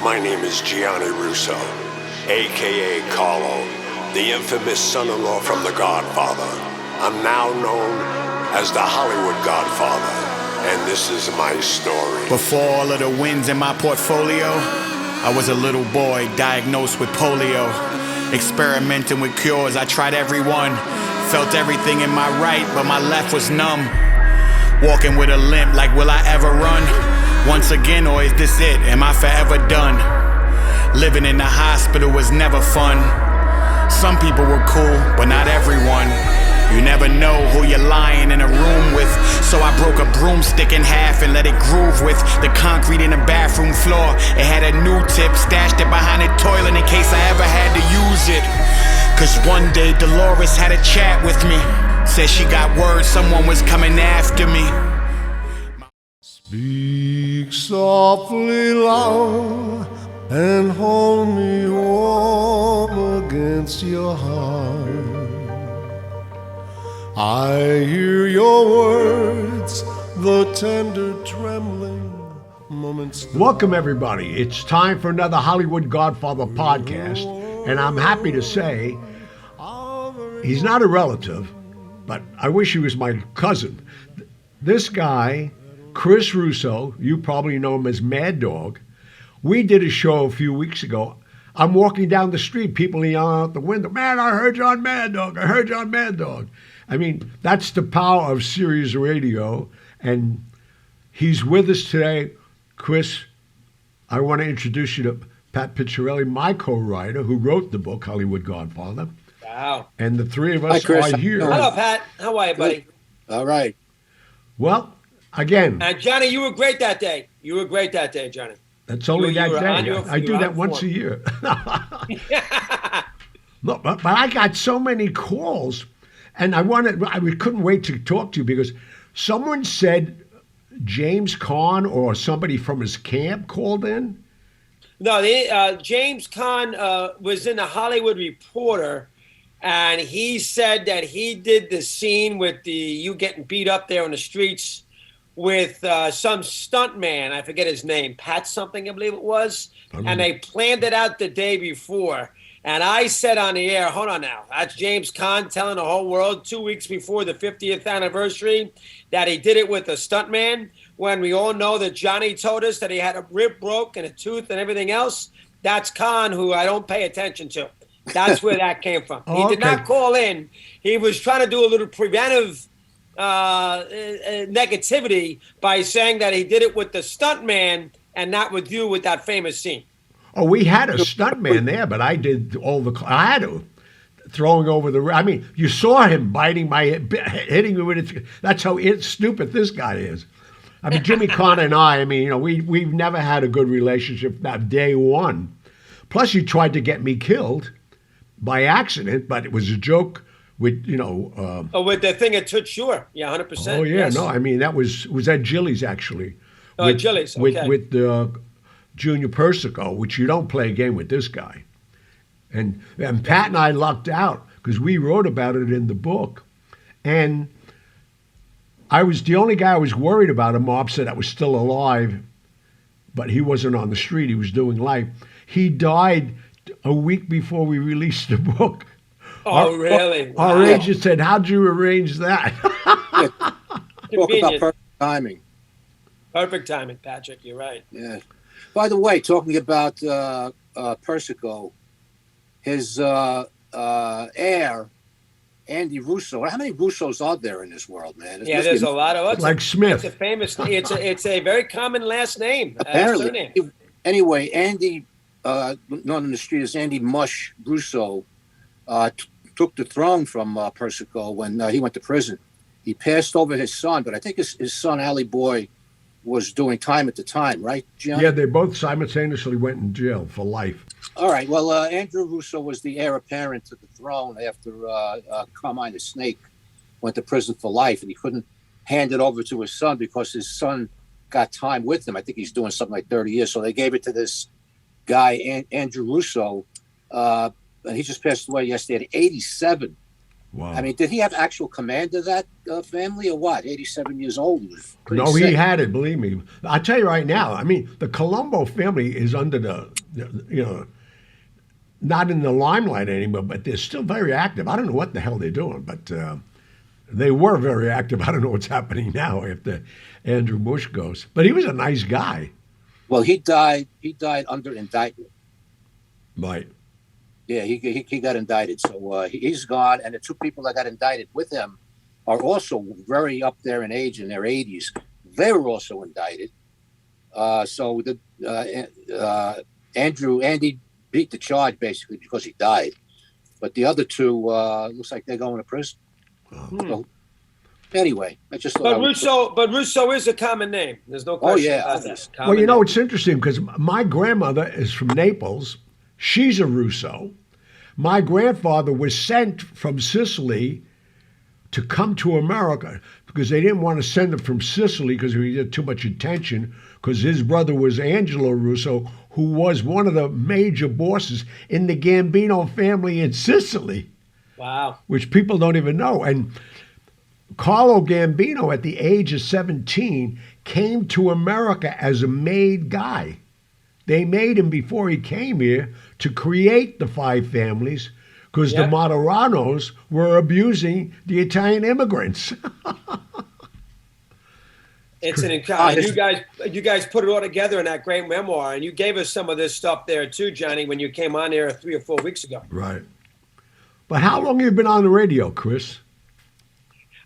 My name is Gianni Russo, a.k.a. Carlo, the infamous son-in-law from The Godfather. I'm now known as the Hollywood Godfather, and this is my story. Before all of the wins in my portfolio, I was a little boy diagnosed with polio. Experimenting with cures, I tried every one. Felt everything in my right, but my left was numb. Walking with a limp, like will I ever run? Once again, or is this it? Am I forever done? Living in the hospital was never fun. Some people were cool, but not everyone. You never know who you're lying in a room with. So I broke a broomstick in half and let it groove with the concrete in the bathroom floor. It had a new tip, stashed it behind the toilet in case I ever had to use it. Cause one day Dolores had a chat with me. Said she got word someone was coming after me. Speak softly, love, and hold me warm against your heart. I hear your words, the tender trembling moments. Welcome, everybody. It's time for another Hollywood Godfather podcast, and I'm happy to say he's not a relative, but I wish he was my cousin. This guy, Chris Russo, you probably know him as Mad Dog. We did a show a few weeks ago. I'm walking down the street, people yelling out the window, "Man, I heard you on Mad Dog. I heard you on Mad Dog." I mean, that's the power of Sirius Radio, and he's with us today. Chris, I want to introduce you to Pat Picciarelli, my co-writer, who wrote the book, Hollywood Godfather. Wow. And the three of us Chris. are here. Hello, Pat. How are you, buddy? All right. Well, again, Johnny, you were great that day. You were great that day, Johnny. that's only you were that on day. your- I you do were that on once form. a year. Look, but I got so many calls, and we couldn't wait to talk to you because someone said James Caan or somebody from his camp called in. No, James Caan was in the Hollywood Reporter, and he said that he did the scene with you getting beat up there on the streets with some stunt man. I forget his name, Pat something, I believe it was. And they planned it out the day before. And I said on the air, hold on now, that's James Caan telling the whole world 2 weeks before the 50th anniversary that he did it with a stuntman, when we all know that Johnny told us that he had a rib broke and a tooth and everything else. That's Caan, who I don't pay attention to. That's where that came from. He did not call in. He was trying to do a little preventive negativity by saying that he did it with the stuntman and not with you with that famous scene. Oh, we had a stuntman there, but I did I had to throwing over I mean, you saw him biting hitting me with it. That's how stupid this guy is. I mean, Jimmy Caan and I mean, we've never had a good relationship that day one. Plus, you tried to get me killed by accident, but it was a joke with, with the thing at Toots Shore. Yeah, 100%. Oh, yeah, yes. no, I mean, that was at Gillies, actually. Gillies, okay. With Junior Persico, which you don't play a game with this guy. And Pat and I lucked out because we wrote about it in the book. And I was the only guy I was worried about, a mobster that was still alive, but he wasn't on the street. He was doing life. He died a week before we released the book. Oh, really? Our agent said, "How'd you arrange that?" Talk about perfect timing. Perfect timing, Patrick. You're right. Yeah. By the way, talking about Persico, his heir, Andy Russo. How many Russos are there in this world, man? There's a lot of us. Like Smith. It's a famous. It's a very common last name. Apparently. Surname. Anyway, Andy, known in the street as Andy Mush Russo, took the throne from Persico when he went to prison. He passed over his son, but I think his son, Ali Boy, was doing time at the time, right, Gianni? Yeah, they both simultaneously went in jail for life. All right. Well, Andrew Russo was the heir apparent to the throne after Carmine the Snake went to prison for life, and he couldn't hand it over to his son because his son got time with him. I think he's doing something like 30 years. So they gave it to this guy, Andrew Russo, and he just passed away yesterday at 87. Wow. I mean, did he have actual command of that family or what? 87 years old. He was pretty No, sick. he had it. Believe me. I tell you right now. I mean, the Colombo family is under not in the limelight anymore, but they're still very active. I don't know what the hell they're doing, but they were very active. I don't know what's happening now after Andrew Bush goes. But he was a nice guy. Well, he died. He died under indictment. Right. Yeah, he got indicted. So he's gone. And the two people that got indicted with him are also very up there in age, in their 80s. They were also indicted. So Andy beat the charge basically because he died. But the other two looks like they're going to prison. So, anyway, I just thought. But Russo is a common name. There's no question about that. Well, you know, it's interesting because my grandmother is from Naples. She's a Russo. My grandfather was sent from Sicily to come to America because they didn't want to send him from Sicily because he had too much attention, because his brother was Angelo Russo, who was one of the major bosses in the Gambino family in Sicily. Wow. Which people don't even know. And Carlo Gambino, at the age of 17, came to America as a made guy. They made him before he came here to create the five families because the Moderanos were abusing the Italian immigrants. It's an incredible. You guys put it all together in that great memoir, and you gave us some of this stuff there too, Johnny, when you came on here 3 or 4 weeks ago. Right. But how long have you been on the radio, Chris?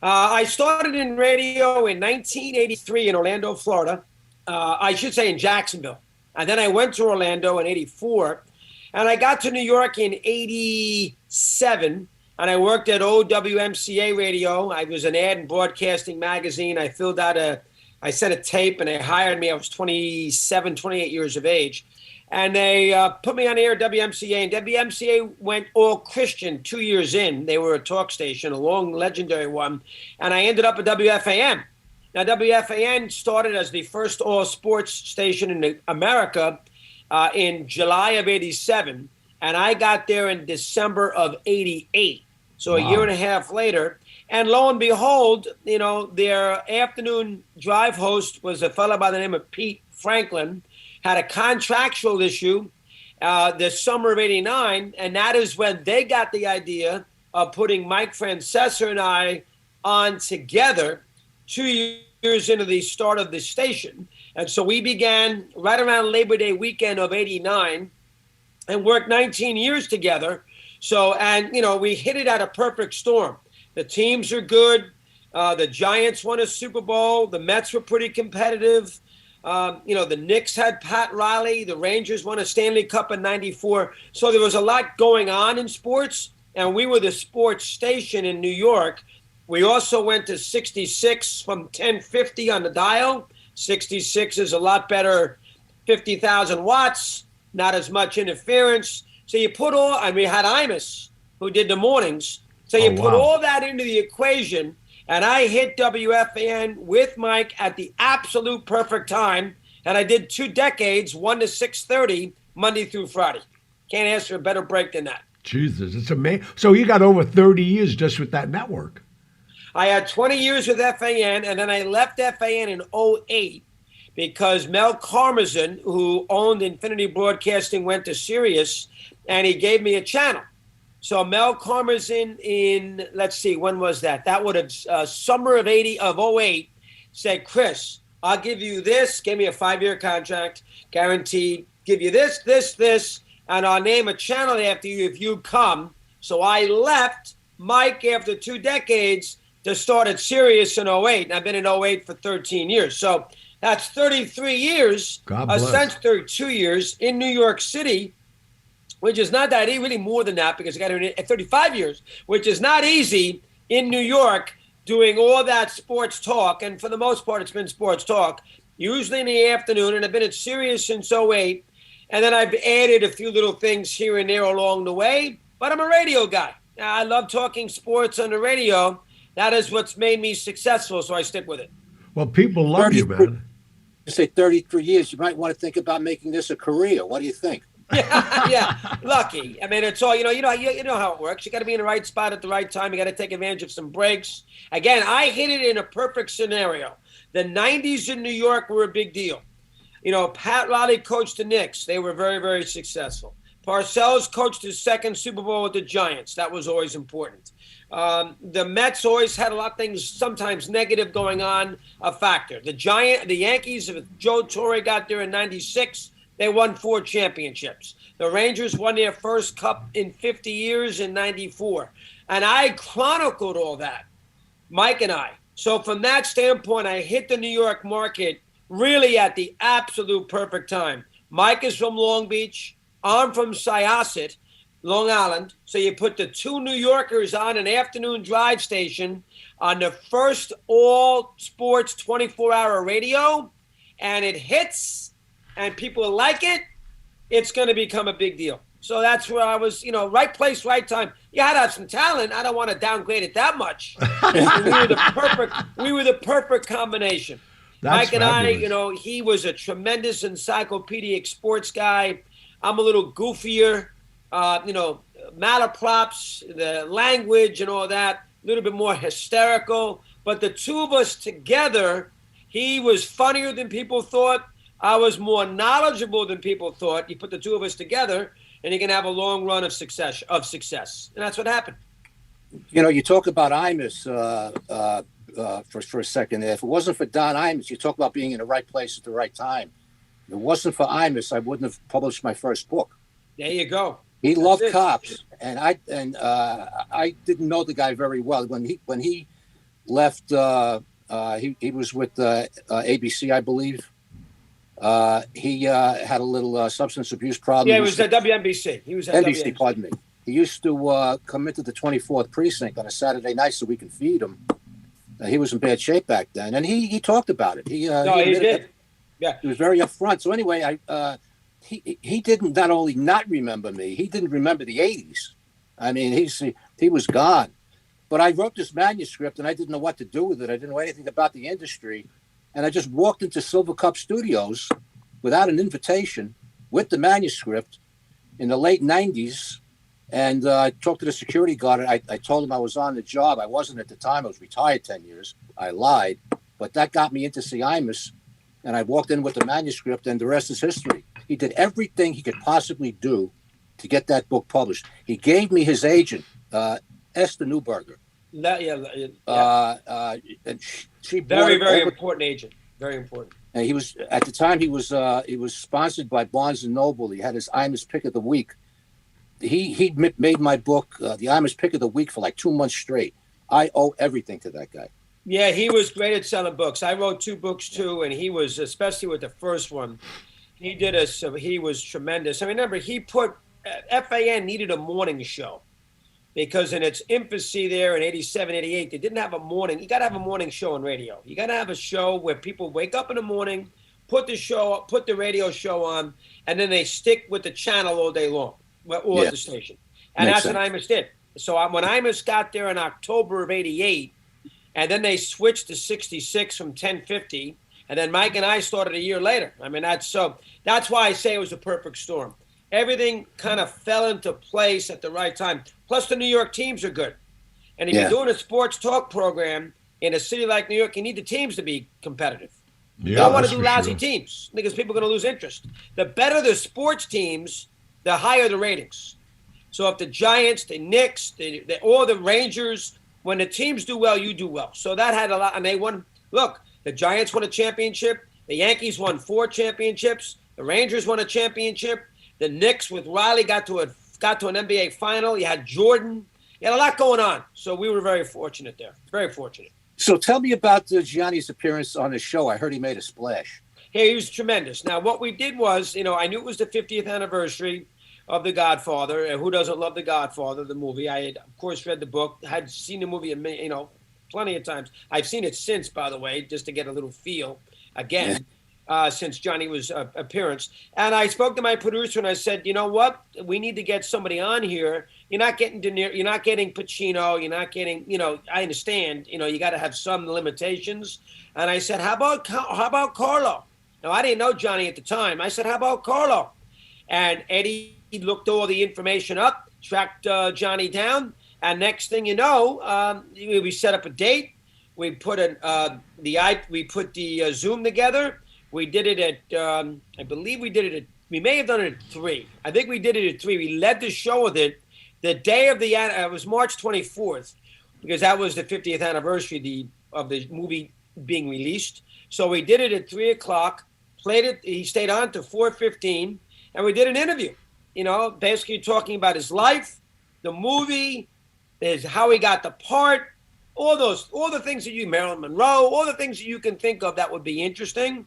I started in radio in 1983 in Orlando, Florida. I should say in Jacksonville. And then I went to Orlando in 84. And I got to New York in 87. And I worked at OWMCA Radio. I was an ad and broadcasting magazine. I sent a tape and they hired me. I was 27, 28 years of age. And they put me on the air at WMCA, and WMCA went all Christian 2 years in. They were a talk station, a long, legendary one. And I ended up at WFAN. Now, WFAN started as the first all-sports station in America in July of 87. And I got there in December of 88. So a year and a half later. And lo and behold, you know, their afternoon drive host was a fellow by the name of Pete Franklin. Had a contractual issue the summer of 89, and that is when they got the idea of putting Mike Francesa and I on together 2 years into the start of the station. And so we began right around Labor Day weekend of 89 and worked 19 years together. So, and, you know, we hit it at a perfect storm. The teams are good. The Giants won a Super Bowl. The Mets were pretty competitive. You know, the Knicks had Pat Riley. The Rangers won a Stanley Cup in 94. So there was a lot going on in sports, and we were the sports station in New York. We also went to 66 from 1050 on the dial. 66 is a lot better, 50,000 watts, not as much interference. So you put all, and we had Imus, who did the mornings. So you put all that into the equation, and I hit WFAN with Mike at the absolute perfect time. And I did 2 decades, 1 to 6:30, Monday through Friday. Can't ask for a better break than that. Jesus, it's amazing. So you got over 30 years just with that network. I had 20 years with FAN, and then I left FAN in 08 because Mel Karmazin, who owned Infinity Broadcasting, went to Sirius, and he gave me a channel. So Mel Karmazin in, let's see, when was that? That would have summer of 08, said, Chris, I'll give you this, gave me a 5-year contract, guaranteed, give you this, this, this, and I'll name a channel after you if you come. So I left Mike after 2 decades to start at Sirius in 08. And I've been in 08 for 13 years. So that's 33 years, since 32 years in New York City, which is not that, really more than that, because I got it at 35 years, which is not easy in New York, doing all that sports talk. And for the most part, it's been sports talk, usually in the afternoon. And I've been at Sirius since 08. And then I've added a few little things here and there along the way. But I'm a radio guy. I love talking sports on the radio. That is what's made me successful, so I stick with it. Well, people love you, man. You say 33 years. You might want to think about making this a career. What do you think? Yeah, lucky. I mean, it's all you know how it works. You got to be in the right spot at the right time. You got to take advantage of some breaks. Again, I hit it in a perfect scenario. The '90s in New York were a big deal. Pat Riley coached the Knicks. They were very, very successful. Parcells coached his second Super Bowl with the Giants. That was always important. The Mets always had a lot of things, sometimes negative going on, a factor. The Yankees, if Joe Torre got there in '96, they won 4 championships. The Rangers won their first cup in 50 years in '94. And I chronicled all that, Mike and I. So from that standpoint, I hit the New York market really at the absolute perfect time. Mike is from Long Beach. I'm from Syosset, Long Island. So you put the 2 New Yorkers on an afternoon drive station on the first all sports 24-hour radio, and it hits, and people like it, it's going to become a big deal. So that's where I was, right place, right time. You had to have some talent. I don't want to downgrade it that much. we were the perfect combination. That's Mike and fabulous. he was a tremendous encyclopedic sports guy. I'm a little goofier, malaprops, the language and all that, a little bit more hysterical. But the two of us together, he was funnier than people thought. I was more knowledgeable than people thought. You put the two of us together, and you can have a long run of success. And that's what happened. You talk about Imus for a second there. If it wasn't for Don Imus, you talk about being in the right place at the right time. If it wasn't for Imus, I wouldn't have published my first book. There you go. He loved cops, and I didn't know the guy very well. When he left, he was with ABC, I believe. He had a little substance abuse problem. Yeah, he was at WNBC. He was at NBC, pardon me. He used to come into the 24th precinct on a Saturday night so we could feed him. He was in bad shape back then, and he talked about it. He did. Yeah, he was very upfront. So anyway, he didn't not only not remember me, he didn't remember the '80s. I mean, he was gone. But I wrote this manuscript, and I didn't know what to do with it. I didn't know anything about the industry, and I just walked into Silver Cup Studios without an invitation with the manuscript in the late '90s. And I talked to the security guard. I told him I was on the job. I wasn't at the time. I was retired 10 years. I lied. But that got me into Imus. And I walked in with the manuscript, and the rest is history. He did everything he could possibly do to get that book published. He gave me his agent, Esther Newberger. And she very important agent. Very important. And he was, at the time, he was sponsored by Barnes & Noble. He had his Imus Pick of the Week. He made my book, the Imus Pick of the Week, for like 2 months straight. I owe everything to that guy. Yeah, he was great at selling books. I wrote 2 books too, and he was, especially with the first one, he was tremendous. I mean, remember, he put, FAN needed a morning show because in its infancy there in 87, 88, they didn't have a morning. You got to have a morning show on radio. You got to have a show where people wake up in the morning, put the radio show on, and then they stick with the channel all day long. Or the station. And that's what Imus did. So when Imus got there in October of 88, and then they switched to 66 from 1050, and then Mike and I started a year later. I mean, that's why I say it was a perfect storm. Everything kind of fell into place at the right time. Plus, the New York teams are good. And if you're doing a sports talk program in a city like New York, you need the teams to be competitive. You don't want to do lousy teams because people are going to lose interest. The better the sports teams, the higher the ratings. So if the Giants, the Knicks, or the Rangers, when the teams do well, you do well. So that had a lot, and they won. Look, the Giants won a championship. The Yankees won 4 championships. The Rangers won a championship. The Knicks with Riley got to an NBA final. You had Jordan. You had a lot going on. So we were very fortunate there. Very fortunate. So tell me about Gianni's appearance on the show. I heard he made a splash. Hey, he was tremendous. Now, what we did was, I knew it was the 50th anniversary of The Godfather. And who doesn't love The Godfather, the movie? I had, of course, read the book, had seen the movie, plenty of times. I've seen it since, by the way, just to get a little feel again, since Johnny was appearance. And I spoke to my producer and I said, you know what? We need to get somebody on here. You're not getting De Niro, you're not getting Pacino, you're not getting, I understand, you got to have some limitations. And I said, how about Carlo? Now, I didn't know Johnny at the time. I said, how about Carlo? And Eddie looked all the information up, tracked Johnny down, and next thing you know, we set up a date. We put the Zoom together. We did it at I believe we did it at, we may have done it at 3. I think we did it at 3. We led the show with it. The day of the it was March 24th, because that was the 50th anniversary of the movie being released. So we did it at 3 o'clock. Played it. He stayed on to 4:15, and we did an interview. Basically talking about his life, the movie, how he got the part, all the things that Marilyn Monroe, all the things that you can think of that would be interesting.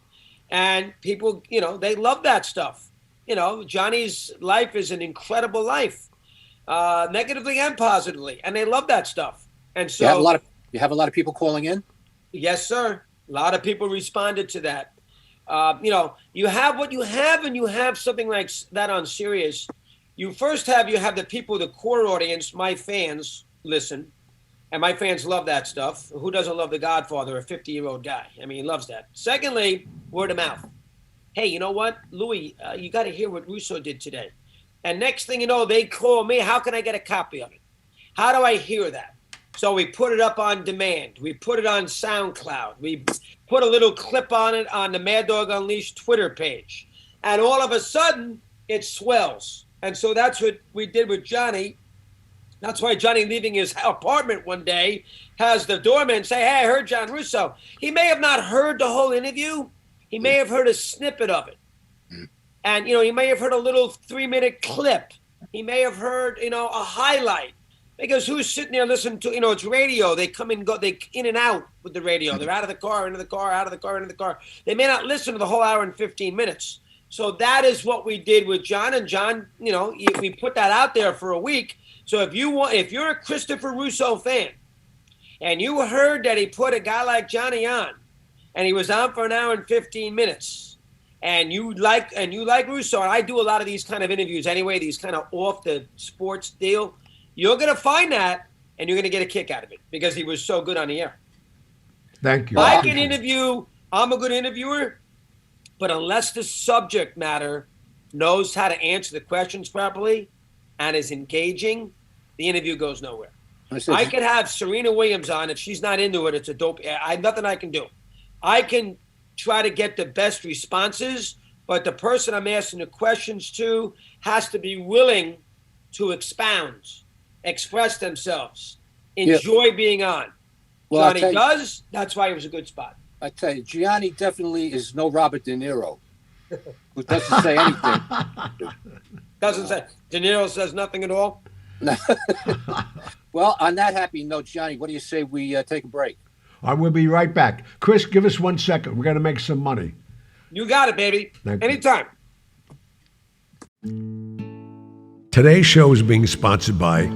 And people, they love that stuff. Johnny's life is an incredible life, negatively and positively, and they love that stuff. And so you have a lot of people calling in. Yes, sir. A lot of people responded to that. You have what you have, and you have something like that on Sirius. You have the people, the core audience, my fans listen, and my fans love that stuff. Who doesn't love The Godfather, a 50-year-old guy? I mean, he loves that. Secondly, word of mouth. Hey, you know what, Louis, you got to hear what Russo did today. And next thing you know, they call me. How can I get a copy of it? How do I hear that? So we put it up on demand. We put it on SoundCloud. We put a little clip on it on the Mad Dog Unleashed Twitter page. And all of a sudden, it swells. And so that's what we did with Johnny. That's why Johnny, leaving his apartment one day, has the doorman say, hey, I heard John Russo. He may have not heard the whole interview. He may have heard a snippet of it. And, he may have heard a little 3-minute clip. He may have heard, a highlight. Because who's sitting there listening to, it's radio. They come and go, they in and out with the radio. They're out of the car, into the car, out of the car, into the car. They may not listen to the whole hour and 15 minutes. So that is what we did with John. And John, we put that out there for a week. So if you're a Christopher Russo fan, and you heard that he put a guy like Johnny on, and he was on for an hour and 15 minutes, and you like Russo, and I do a lot of these kind of interviews anyway, these kind of off the sports deal. You're going to find that, and you're going to get a kick out of it because he was so good on the air. Thank you. I can interview. I'm a good interviewer, but unless the subject matter knows how to answer the questions properly and is engaging, the interview goes nowhere. I could have Serena Williams on. If she's not into it, it's a dope. Nothing I can do. I can try to get the best responses, but the person I'm asking the questions to has to be willing to expound, express themselves, enjoy being on. Well, Johnny does. That's why it was a good spot. I tell you, Gianni definitely is no Robert De Niro, who doesn't say anything. Doesn't say. De Niro says nothing at all? Well, on that happy note, Johnny, what do you say we take a break? I will be right back. Chris, give us 1 second. We're going to make some money. You got it, baby. Anytime. Today's show is being sponsored by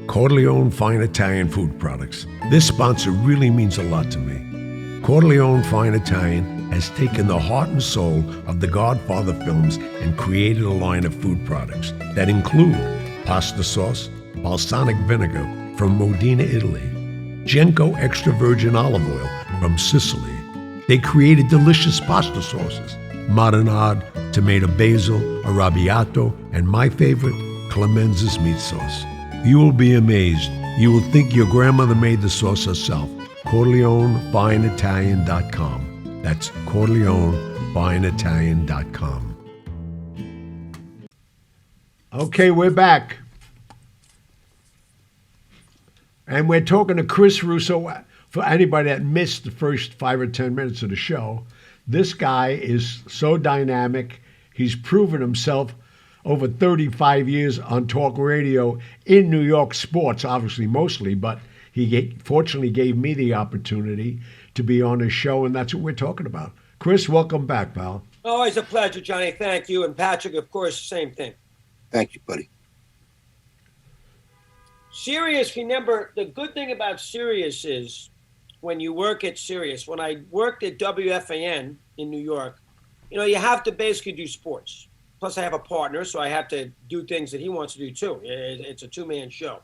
Corleone Fine Italian Food Products. This sponsor really means a lot to me. Corleone Fine Italian has taken the heart and soul of the Godfather films and created a line of food products that include pasta sauce, balsamic vinegar from Modena, Italy, Genco extra virgin olive oil from Sicily. They created delicious pasta sauces, marinade, tomato basil, arrabbiato, and my favorite, Clemenza's meat sauce. You will be amazed. You will think your grandmother made the sauce herself. CorleoneFineItalian.com. That's CorleoneFineItalian.com. Okay, we're back. And we're talking to Chris Russo. For anybody that missed the first 5 or 10 minutes of the show, this guy is so dynamic. He's proven himself over 35 years on talk radio in New York sports, obviously mostly, but he fortunately gave me the opportunity to be on his show, and that's what we're talking about. Chris, welcome back, pal. Always a pleasure, Johnny. Thank you. And Patrick, of course, same thing. Thank you, buddy. Sirius, remember, the good thing about Sirius is when you work at Sirius, when I worked at WFAN in New York, you have to basically do sports. Plus, I have a partner, so I have to do things that he wants to do, too. It's a two-man show.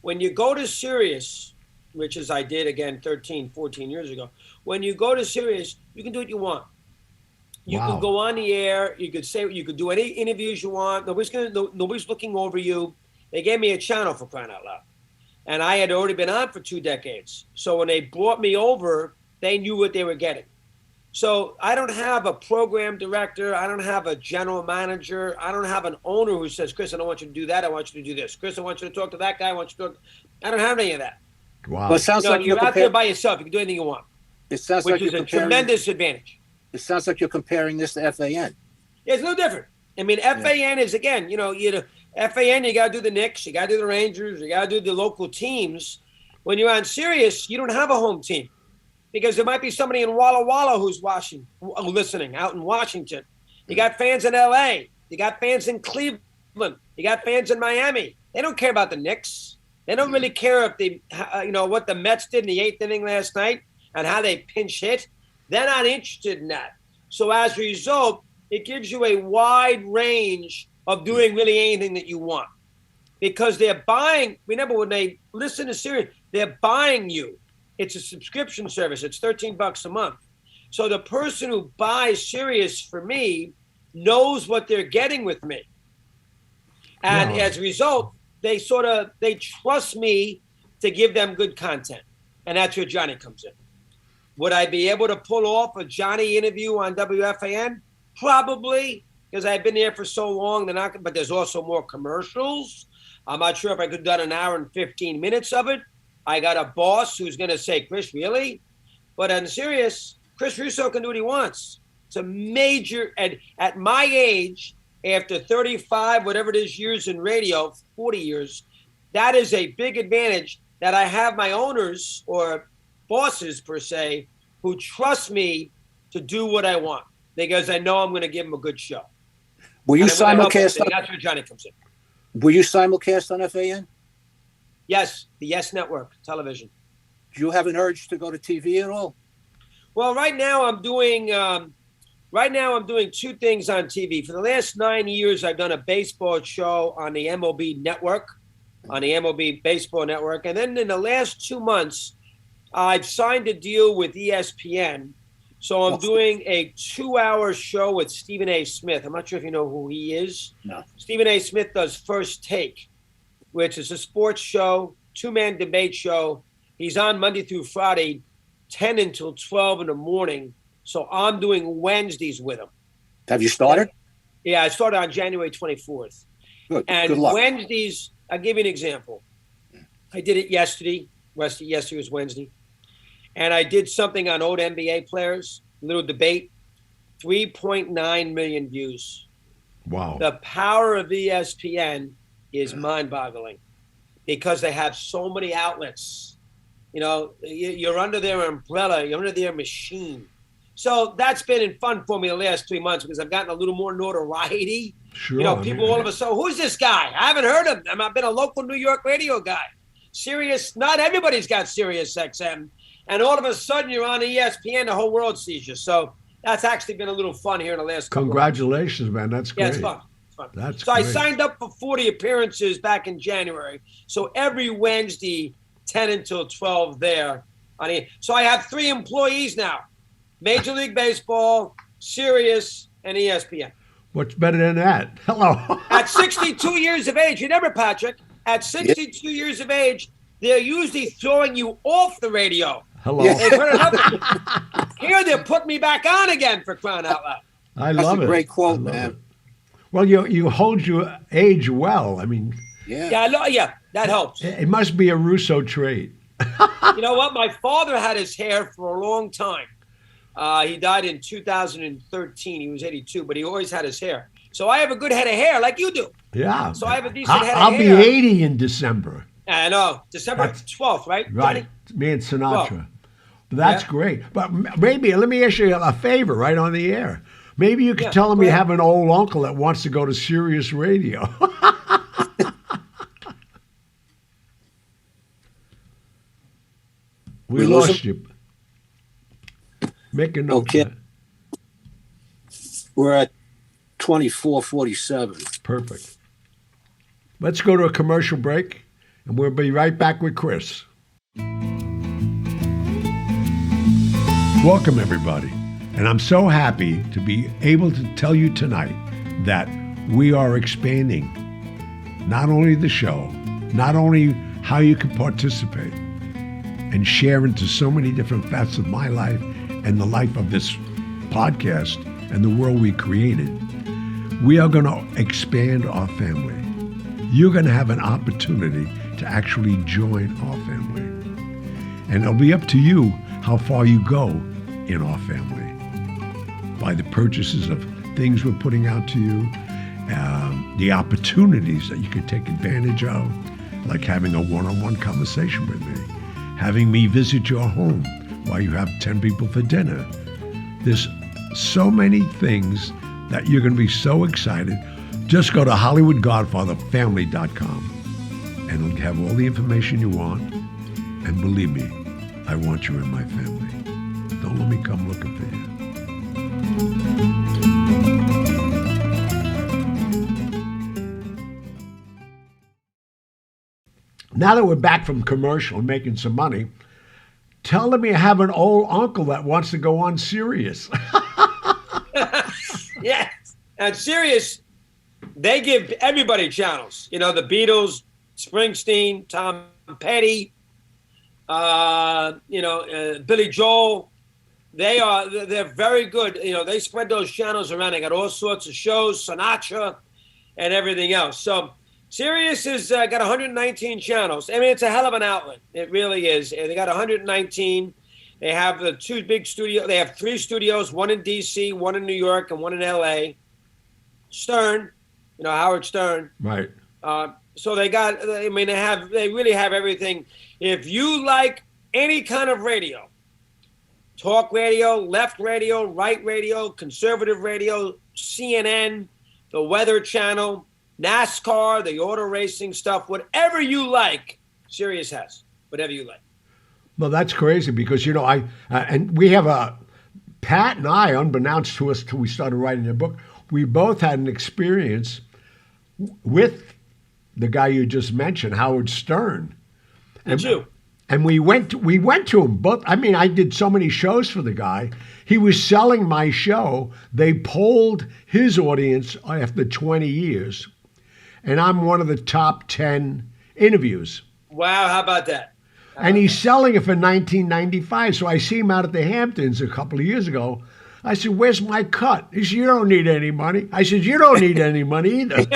When you go to Sirius, which is I did, again, 13, 14 years ago, when you go to Sirius, you can do what you want. You Wow. can go on the air. You could say, you could do any interviews you want. Nobody's looking over you. They gave me a channel, for crying out loud. And I had already been on for 2 decades. So when they brought me over, they knew what they were getting. So I don't have a program director. I don't have a general manager. I don't have an owner who says, Chris, I don't want you to do that. I want you to do this. Chris, I want you to talk to that guy. I want you to talk. I don't have any of that. Wow. Well, it sounds like You're out there by yourself. You can do anything you want, It sounds which like is you're a comparing. tremendous advantage. It sounds like you're comparing this to FAN. Yeah, it's no different. I mean, FAN is, again, FAN, you got to do the Knicks, you got to do the Rangers, you got to do the local teams. When you're on Sirius, you don't have a home team because there might be somebody in Walla Walla who's listening out in Washington. You got fans in LA. You got fans in Cleveland. You got fans in Miami. They don't care about the Knicks. They don't really care if what the Mets did in the 8th inning last night and how they pinch hit. They're not interested in that. So as a result, it gives you a wide range of doing really anything that you want because they're buying. Remember, when they listen to Sirius, they're buying you. It's a subscription service. It's $13 a month. So the person who buys Sirius for me knows what they're getting with me. And as a result, they trust me to give them good content. And that's where Johnny comes in. Would I be able to pull off a Johnny interview on WFAN? Probably, because I've been there for so long. But there's also more commercials. I'm not sure if I could have done an hour and 15 minutes of it. I got a boss who's going to say, Chris, really? But on Sirius, Chris Russo can do what he wants. It's a major, and at my age, after 35, whatever it is, years in radio, 40 years, that is a big advantage that I have my owners or bosses, per se, who trust me to do what I want because I know I'm going to give them a good show. Were you simulcast? That's where Johnny comes in. Were you simulcast on FAN? Yes, the Yes Network television. Do you have an urge to go to TV at all? Well, right now I'm doing 2 things on TV. For the last 9 years, I've done a baseball show on the MLB Network, on the MLB Baseball Network, and then in the last 2 months, I've signed a deal with ESPN. So I'm doing a 2-hour show with Stephen A. Smith. I'm not sure if you know who he is. No. Stephen A. Smith does First Take, which is a sports show, 2-man debate show. He's on Monday through Friday, 10 until 12 in the morning. So I'm doing Wednesdays with him. Have you started? Yeah, I started on January 24th. Good. And Good luck. Wednesdays, I'll give you an example. I did it yesterday. Yesterday was Wednesday. And I did something on old NBA players, a little debate, 3.9 million views. Wow. The power of ESPN is mind-boggling because they have so many outlets. You're under their umbrella. You're under their machine. So that's been fun for me the last 3 months because I've gotten a little more notoriety. Sure. People all of a sudden, who's this guy? I haven't heard of him. I've been a local New York radio guy. Sirius, not everybody's got Sirius XM. And all of a sudden you're on ESPN, the whole world sees you. So that's actually been a little fun here in the last couple Congratulations, man. That's great. Yeah, it's fun. That's so great. I signed up for 40 appearances back in January. So every Wednesday, 10 until 12 there. So I have 3 employees now. Major League Baseball, Sirius, and ESPN. What's better than that? Hello. At 62 years of age, remember, Patrick, at 62 years of age, they're usually throwing you off the radio. Hello. They've heard enough. Here they're putting me back on again, for crying out loud. I That's love a it. great quote, I love man. it. Well, you hold your age well. I mean, Yeah, that helps. it must be a Russo trait. You know what? My father had his hair for a long time. He died in 2013. He was 82, but he always had his hair. So I have a good head of hair like you do. Yeah. So I have a decent head of I'll hair. be 80 in December. I know. December 12th, right? Right. Me and Sinatra. Well, But that's yeah. great. But maybe, let me ask you a favor right on the air. Maybe you could tell him go you ahead. have an old uncle that wants to go to Sirius Radio. we lose lost you. Make a note. Okay. of that. We're at 24:47. Perfect. Let's go to a commercial break, and we'll be right back with Chris. Welcome, everybody. And I'm so happy to be able to tell you tonight that we are expanding not only the show, not only how you can participate and share into so many different facets of my life and the life of this podcast and the world we created. We are going to expand our family. You're going to have an opportunity to actually join our family. And it'll be up to you how far you go in our family by the purchases of things we're putting out to you, the opportunities that you can take advantage of, like having a one-on-one conversation with me, having me visit your home while you have 10 people for dinner. There's so many things that you're going to be so excited. Just go to HollywoodGodfatherFamily.com and it'll have all the information you want. And believe me, I want you in my family. Don't let me come looking for you. Now that we're back from commercial and making some money, tell them you have an old uncle that wants to go on Sirius. Yes. And Sirius, they give everybody channels. You know, the Beatles, Springsteen, Tom Petty, Billy Joel. They're very good. You know, they spread those channels around. They got all sorts of shows, Sinatra, and everything else. So Sirius has got 119 channels. I mean, it's a hell of an outlet. It really is. They got 119. They have the two big studios. They have 3 studios, one in D.C., one in New York, and one in L.A. Stern, Howard Stern. Right. So they really have everything. If you like any kind of radio, talk radio, left radio, right radio, conservative radio, CNN, the Weather Channel, NASCAR, the auto racing stuff, whatever you like, Sirius has. Whatever you like. Well, that's crazy because, and we have Pat and I, unbeknownst to us till we started writing the book, we both had an experience with the guy you just mentioned, Howard Stern. Did you? And we went to him both. I mean, I did so many shows for the guy. He was selling my show. They polled his audience after 20 years. And I'm one of the top 10 interviews. Wow, how about that? And he's selling it for $19.95. So I see him out at the Hamptons a couple of years ago. I said, "Where's my cut?" He said, "You don't need any money." I said, "You don't need any money either."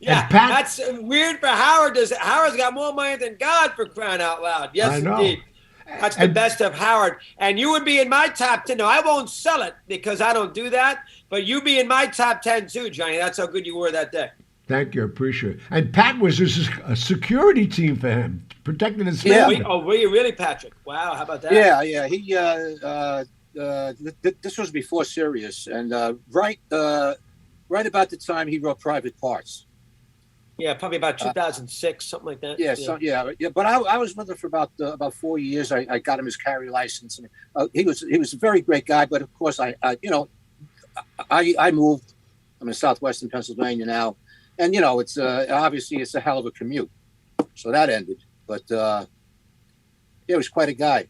Yeah, that's weird for Howard. Howard's got more money than God, for crying out loud. Yes, I know. Indeed. That's the best of Howard. And you would be in my top 10. No, I won't sell it because I don't do that. But you be in my top 10 too, Johnny. That's how good you were that day. Thank you. I appreciate it. And Pat was a security team for him, protecting his family. Yeah. Were you really, Patrick? Wow, how about that? Yeah. He this was before Sirius, and right about the time he wrote Private Parts. Yeah, probably about 2006, something like that. Yeah. But I was with him for about 4 years. I got him his carry license, and he was a very great guy. But of course, I moved. I'm in southwestern Pennsylvania now, and it's obviously it's a hell of a commute. So that ended. But he was quite a guy.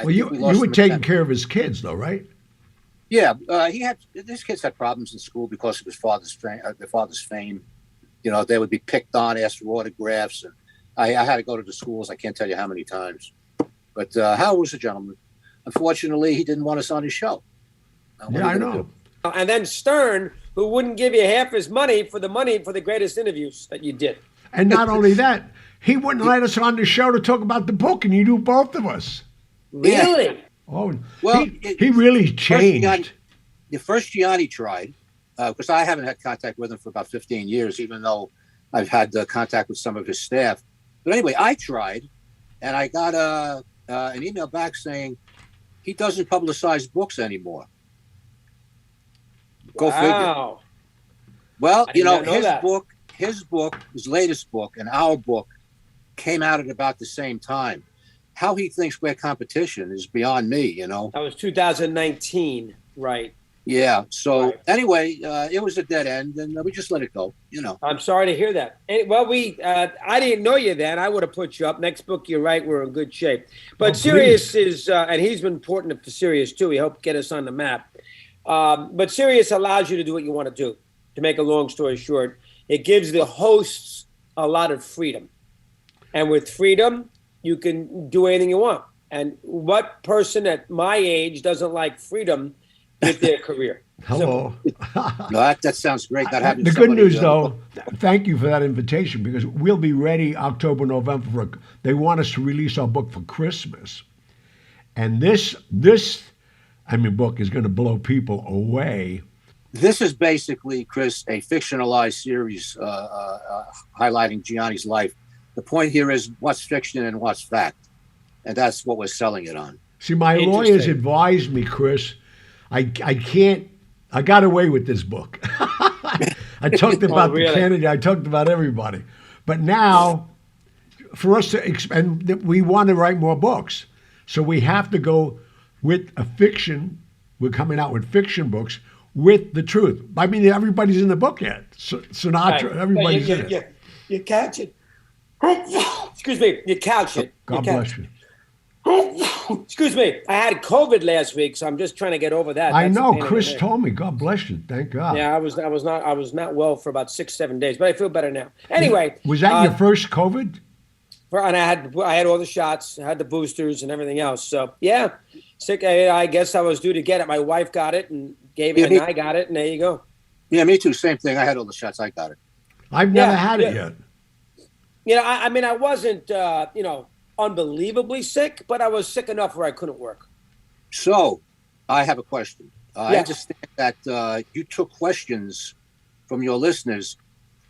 Well, you were taking care of his kids, though, right? Yeah, his kids had problems in school because of his father's fame. They would be picked on, asked for autographs, and I had to go to the schools. I can't tell you how many times. But Howard was a gentleman. Unfortunately, he didn't want us on his show. I know. And then Stern, who wouldn't give you half his money for the greatest interviews that you did. And not only that, he wouldn't let us on the show to talk about the book, and he knew both of us. Really? Yeah. Oh, well, he really changed. The first Gianni tried, because I haven't had contact with him for about 15 years, even though I've had contact with some of his staff. But anyway, I tried, and I got an email back saying he doesn't publicize books anymore. Go figure. Well, his latest book, and our book came out at about the same time. How he thinks we're competition is beyond me, That was 2019, right? Yeah. So Right. anyway, it was a dead end, and we just let it go. I'm sorry to hear that. Well, I didn't know you then. I would have put you up. Next book, you're right. We're in good shape. But Oh, Sirius please. is, and he's been important for Sirius too. He helped get us on the map. But Sirius allows you to do what you want to do. To make a long story short, it gives the hosts a lot of freedom, and with freedom, you can do anything you want. And what person at my age doesn't like freedom with their career? Hello. No, that sounds great. Not having The good somebody, news, though, thank you for that invitation because we'll be ready October, November. They want us to release our book for Christmas, and this book is going to blow people away. This is basically, Chris, a fictionalized series highlighting Gianni's life. The point here is what's fiction and what's fact, and that's what we're selling it on. See, my lawyers advised me, Chris, I can't. I got away with this book. I talked about the candidate. I talked about everybody. But now, for us to expand, we want to write more books. So we have to go with a fiction. We're coming out with fiction books with the truth. I mean, everybody's in the book yet. Sinatra, Right. everybody's in it. You catch it. Excuse me. You couch it. God bless you. Excuse me. I had COVID last week, so I'm just trying to get over that. I That's know. the pain in the Chris neck. told me. God bless you. Thank God. Yeah, I was not well for about 6-7 days, but I feel better now. Anyway, Was that your first COVID? and I had all the shots, I had the boosters and everything else. So yeah, sick. I guess I was due to get it. My wife got it and gave it, and I got it, and there you go. Yeah, me too. Same thing. I had all the shots. I got it. I've never had it yet. You know, I mean, I wasn't, unbelievably sick, but I was sick enough where I couldn't work. So, I have a question. I Yes. understand that you took questions from your listeners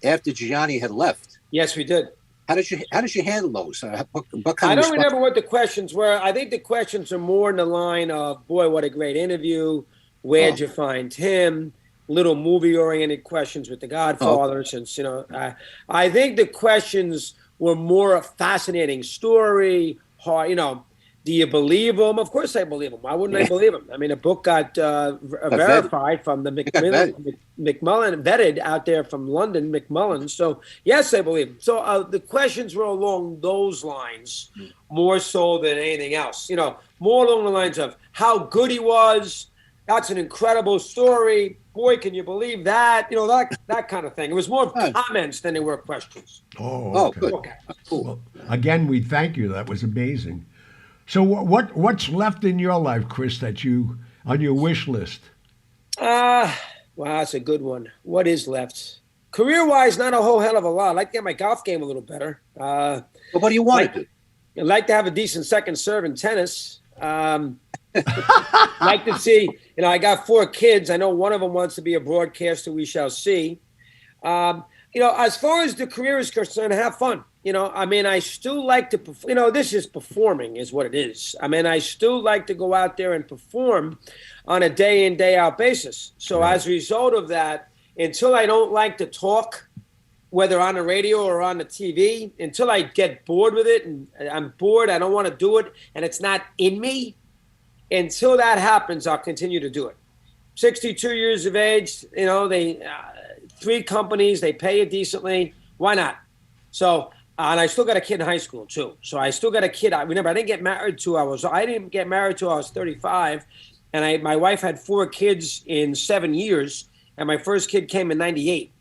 after Gianni had left. Yes, we did. How did you handle those? What kind I of don't remember what the questions were. I think the questions are more in the line of, boy, what a great interview. Where'd you find him? Little movie-oriented questions with The Godfather, since, I think the questions were more a fascinating story. Do you believe him? Of course I believe him. Why wouldn't I believe him? I mean, a book got verified from the McMullen, vetted out there from London, McMullen. So, yes, I believe him. So the questions were along those lines more so than anything else. More along the lines of how good he was. That's an incredible story. Boy, can you believe that? That kind of thing. It was more comments than they were questions. Oh, Okay. good. Okay. Cool. Well, again, we thank you. That was amazing. So, what's left in your life, Chris, that you on your wish list? Wow, that's a good one. What is left? Career-wise, not a whole hell of a lot. I'd like to get my golf game a little better. Well, what do you want to do? I'd like to have a decent second serve in tennis. Like to see, I got 4 kids. I know one of them wants to be a broadcaster. We shall see. As far as the career is concerned, have fun. I still like to, this is performing is what it is. I still like to go out there and perform on a day in, day out basis. So as a result of that, until I don't like to talk, whether on the radio or on the TV, until I get bored with it and I'm bored, I don't want to do it, and it's not in me, until that happens, I'll continue to do it. 62 years of age, they 3 companies, they pay you decently. Why not? So, and I still got a kid in high school too. So I still got a kid. Remember, I didn't get married till I was 35, and my wife had 4 kids in 7 years, and my first kid came in 98.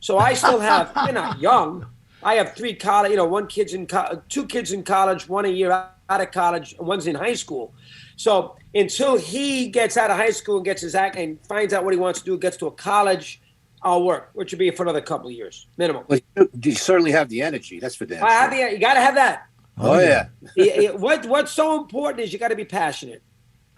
So I still have, they're not young. I have 3 college, 2 kids in college, 1 a year out of college, and 1's in high school. So until he gets out of high school and gets his act and finds out what he wants to do, gets to a college, I'll work, which would be for another couple of years, minimum. Well, you certainly have the energy. That's for damn sure. You got to have that. Oh, yeah. What's so important is you got to be passionate.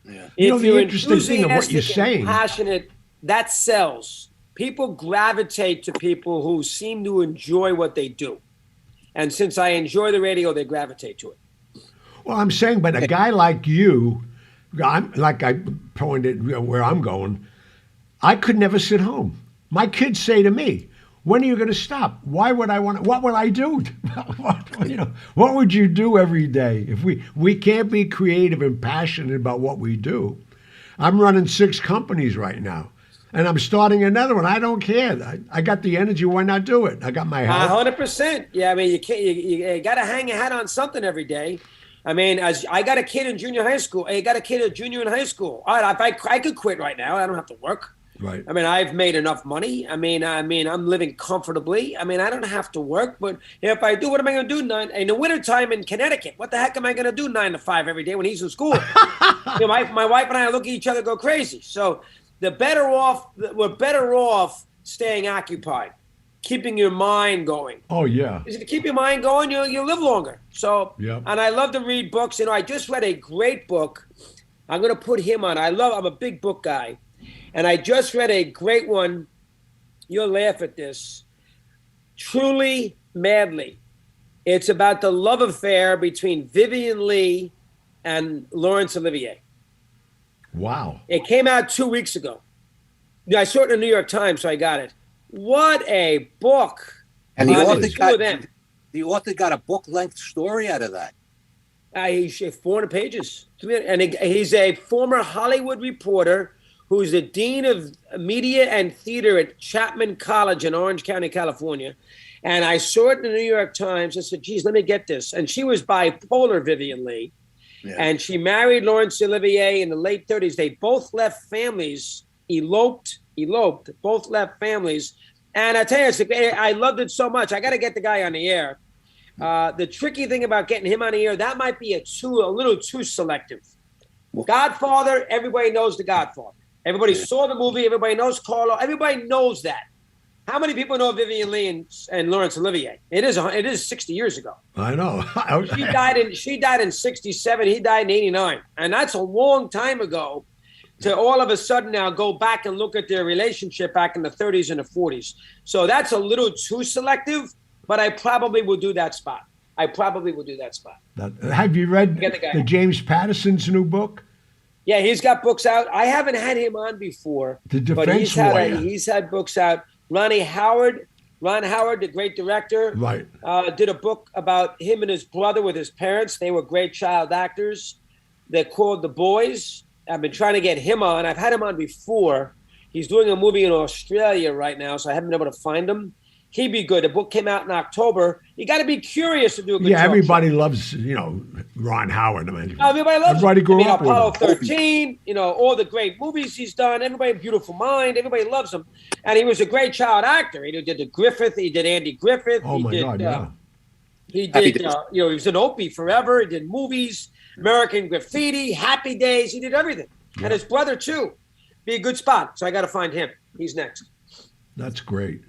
Yeah. If The you're interesting thing of what you're enthusiastic and saying. passionate, that sells. People gravitate to people who seem to enjoy what they do. And since I enjoy the radio, they gravitate to it. Well, I'm saying, but a guy like you, like I pointed where I'm going, I could never sit home. My kids say to me, "When are you going to stop? Why would I want? What would I do? What would you do every day if we can't be creative and passionate about what we do?" I'm running 6 companies right now. And I'm starting another one. I don't care. I got the energy. Why not do it? I got my health. 100%. Yeah, I mean, you can't. You got to hang your hat on something every day. I mean, as I got a kid in junior high school. I got a kid a junior in high school. All right, if I could quit right now, I don't have to work. Right. I mean, I've made enough money. I mean, I'm living comfortably. I mean, I don't have to work. But if I do, what am I going to do? In the wintertime in Connecticut, what the heck am I going to do 9 to 5 every day when he's in school? My wife and I look at each other, go crazy. So we're better off staying occupied, keeping your mind going. Oh, yeah. If you keep your mind going, you live longer. So, yep. And I love to read books. I just read a great book. I'm going to put him on. I'm a big book guy. And I just read a great one. You'll laugh at this. Truly, Madly. It's about the love affair between Vivian Leigh and Laurence Olivier. Wow. It came out 2 weeks ago. I saw it in the New York Times, so I got it. What a book. And the author got a book-length story out of that. He's 400 pages. And he's a former Hollywood reporter who's the dean of media and theater at Chapman College in Orange County, California. And I saw it in the New York Times. I said, geez, let me get this. And she was bipolar, Vivian Leigh. Yeah. And she married Laurence Olivier in the late 30s. They both left families, eloped, both left families. And I tell you, I loved it so much. I got to get the guy on the air. The tricky thing about getting him on the air, that might be a little too selective. Godfather, everybody knows the Godfather. Everybody saw the movie. Everybody knows Carlo. Everybody knows that. How many people know Vivian Leigh and Laurence Olivier? It is 60 years ago. I know. She died in 67. He died in 89. And that's a long time ago to all of a sudden now go back and look at their relationship back in the 30s and the 40s. So that's a little too selective, but I probably will do that spot. Have you read the James Patterson's new book? Yeah, he's got books out. I haven't had him on before. The Defense Warrior. He's had books out. Ron Howard, the great director, right, did a book about him and his brother with his parents. They were great child actors. They're called The Boys. I've been trying to get him on. I've had him on before. He's doing a movie in Australia right now, so I haven't been able to find him. He'd be good. The book came out in October. You got to be curious to do a good job. Yeah, everybody loves, Ron Howard. Everybody loves everybody him. Grew up Apollo with him. 13, all the great movies he's done. Everybody, Beautiful Mind. Everybody loves him. And he was a great child actor. He did the Griffith. He did Andy Griffith. Oh, my God, yeah. He did, he was in Opie forever. He did movies, American Graffiti, Happy Days. He did everything. Yeah. And his brother, too. Be a good spot. So I got to find him. He's next. That's great.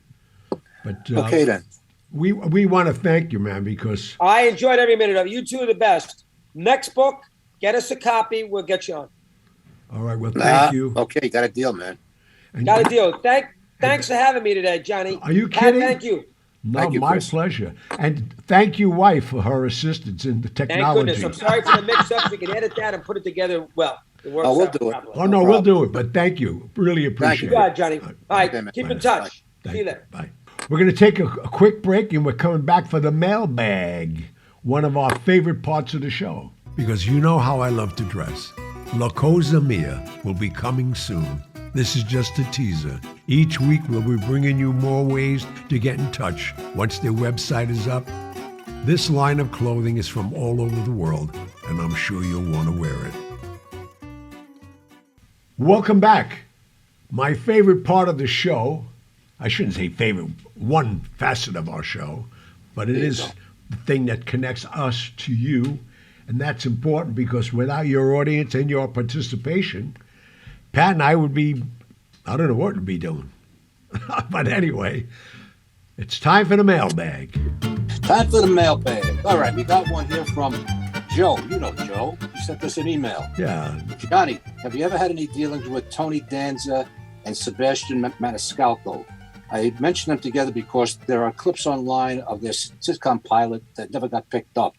But okay, then. We want to thank you, man, because I enjoyed every minute of it. You two are the best. Next book, get us a copy. We'll get you on. All right. Well, thank you. Okay, got a deal, man. Got a deal. Thanks for having me today, Johnny. Are you kidding? Thank you. No, thank you, my Chris. Pleasure. And thank you, wife, for her assistance in the technology. Thank goodness. I'm sorry for the mix-up. We can edit that and put it together well. We'll do it. Oh, no, we'll do it. But thank you. Really appreciate it. Thank you, Johnny. All right, keep in touch. See you later. Bye. We're going to take a quick break, and we're coming back for the mailbag, one of our favorite parts of the show. Because you know how I love to dress. La Cosa Mia will be coming soon. This is just a teaser. Each week we'll be bringing you more ways to get in touch once their website is up. This line of clothing is from all over the world, and I'm sure you'll want to wear it. Welcome back. My favorite part of the show, I shouldn't say favorite, one facet of our show, but it is the thing that connects us to you. And that's important because without your audience and your participation, Pat and I would be, I don't know what we'd be doing. But anyway, it's time for the mailbag. Time for the mailbag. All right, we got one here from Joe. You know Joe. He sent us an email. Yeah. Johnny, have you ever had any dealings with Tony Danza and Sebastian Maniscalco? I mentioned them together because there are clips online of this sitcom pilot that never got picked up.